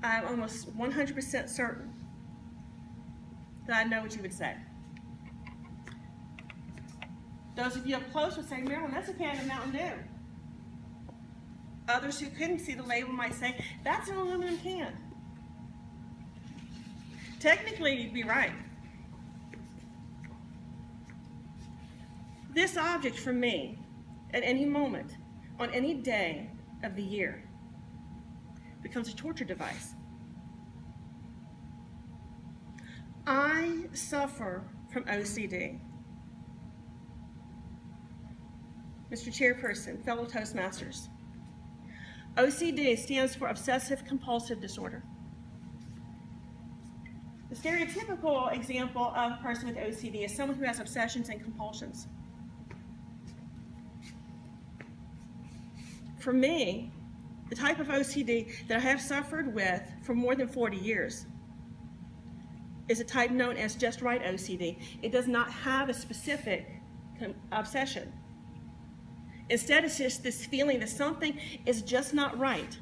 I'm almost 100% certain that I know what you would say. Those of you up close would say, Marilyn, that's a can of Mountain Dew. Others who couldn't see the label might say, that's an aluminum can. Technically, you'd be right. This object for me, at any moment, on any day of the year, becomes a torture device. I suffer from OCD. Mr. Chairperson, fellow Toastmasters, OCD stands for Obsessive Compulsive Disorder. The stereotypical example of a person with OCD is someone who has obsessions and compulsions. For me, the type of OCD that I have suffered with for more than 40 years is a type known as just right OCD. It does not have a specific obsession. Instead, it's just this feeling that something is just not right.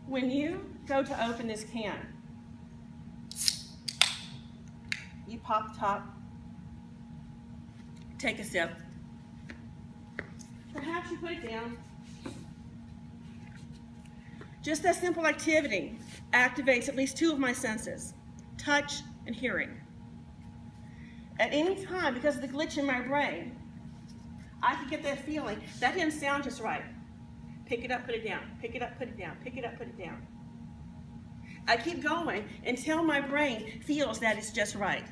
When you go to open this can, you pop the top, take a sip. Perhaps you put it down. Just that simple activity activates at least two of my senses, touch and hearing. At any time, because of the glitch in my brain, I could get that feeling, that didn't sound just right. Pick it up, put it down. Pick it up, put it down. Pick it up, put it down. I keep going until my brain feels that it's just right.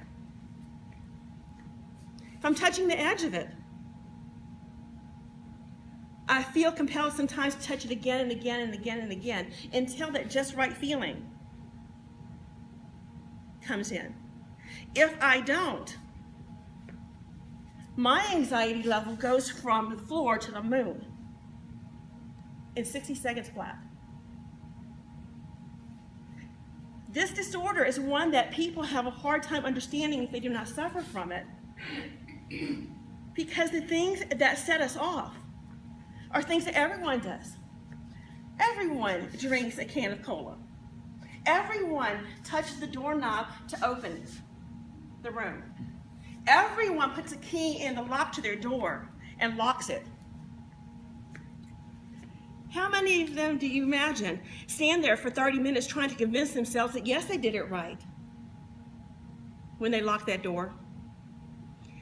If I'm touching the edge of it, I feel compelled sometimes to touch it again and again and again and again until that just right feeling comes in. If I don't, my anxiety level goes from the floor to the moon in 60 seconds flat. This disorder is one that people have a hard time understanding if they do not suffer from it, because the things that set us off are things that everyone does. Everyone drinks a can of cola. Everyone touches the doorknob to open the room. Everyone puts a key in the lock to their door and locks it. How many of them do you imagine stand there for 30 minutes trying to convince themselves that yes, they did it right when they locked that door?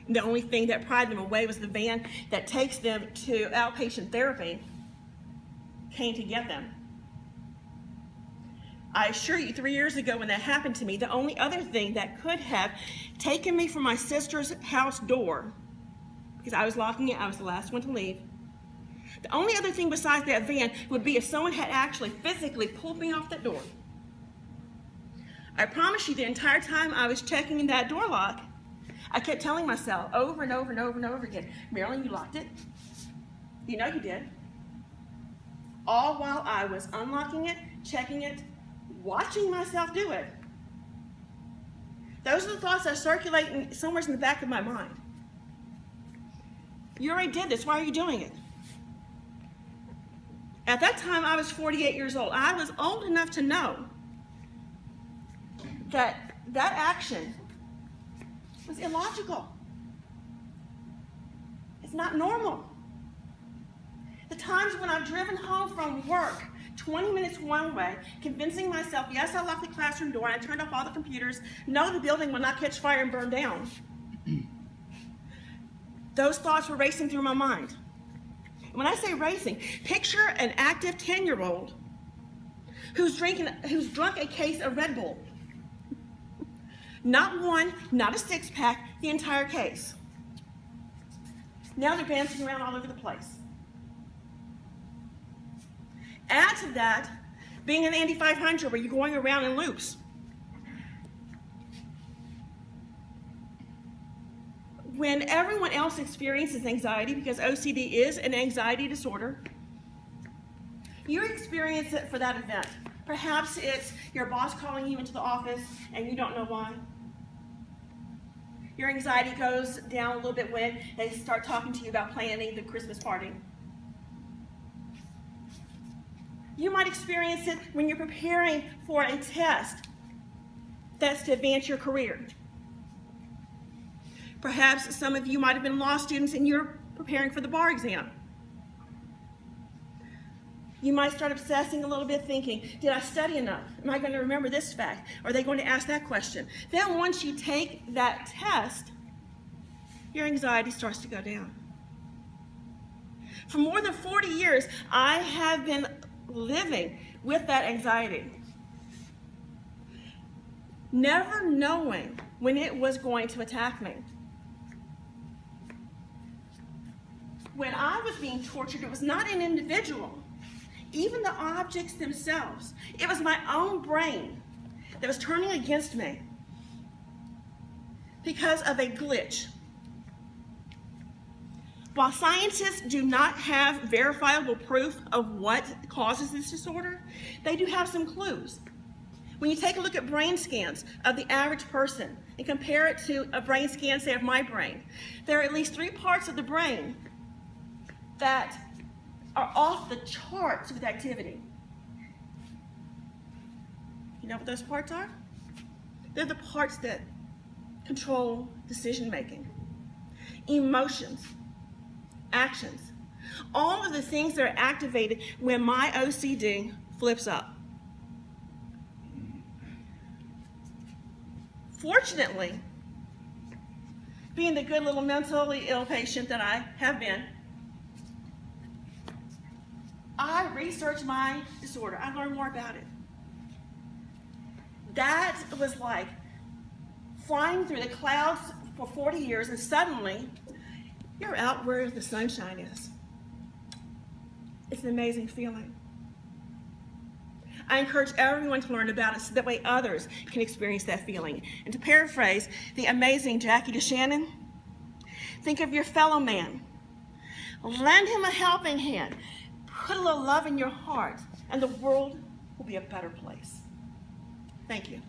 And the only thing that pried them away was the van that takes them to outpatient therapy came to get them. I assure you, 3 years ago when that happened to me, the only other thing that could have taken me from my sister's house door, because I was locking it, I was the last one to leave, the only other thing besides that van would be if someone had actually physically pulled me off that door. I promise you, the entire time I was checking in that door lock, I kept telling myself over and over and over and over again, Marilyn, you locked it. You know you did. All while I was unlocking it, checking it, watching myself do it. Those are the thoughts that circulate somewhere in the back of my mind. You already did this. Why are you doing it? At that time, I was 48 years old. I was old enough to know that that action was illogical. It's not normal. The times when I've driven home from work 20 minutes one way, convincing myself, yes, I locked the classroom door and I turned off all the computers, no, the building will not catch fire and burn down. Those thoughts were racing through my mind. When I say racing, picture an active 10-year-old who's drunk a case of Red Bull. Not one, not a six-pack, the entire case. Now they're dancing around all over the place. Add to that being an Indy 500 where you're going around in loops. When everyone else experiences anxiety, because OCD is an anxiety disorder, you experience it for that event. Perhaps it's your boss calling you into the office and you don't know why. Your anxiety goes down a little bit when they start talking to you about planning the Christmas party. You might experience it when you're preparing for a test that's to advance your career. Perhaps some of you might have been law students and you're preparing for the bar exam. You might start obsessing a little bit, thinking, did I study enough? Am I going to remember this fact? Are they going to ask that question? Then once you take that test, your anxiety starts to go down. For more than 40 years, I have been living with that anxiety, never knowing when it was going to attack me. When I was being tortured, it was not an individual, even the objects themselves. It was my own brain that was turning against me because of a glitch. While scientists do not have verifiable proof of what causes this disorder, they do have some clues. When you take a look at brain scans of the average person and compare it to a brain scan, say, of my brain, there are at least 3 parts of the brain that are off the charts with activity. You know what those parts are? They're the parts that control decision making, emotions, actions, all of the things that are activated when my OCD flips up. Fortunately, being the good little mentally ill patient that I have been, I researched my disorder. I learned more about it. That was like flying through the clouds for 40 years and suddenly you're out where the sunshine is. It's an amazing feeling. I encourage everyone to learn about it so that way others can experience that feeling. And to paraphrase the amazing Jackie DeShannon, think of your fellow man. Lend him a helping hand. Put a little love in your heart, and the world will be a better place. Thank you.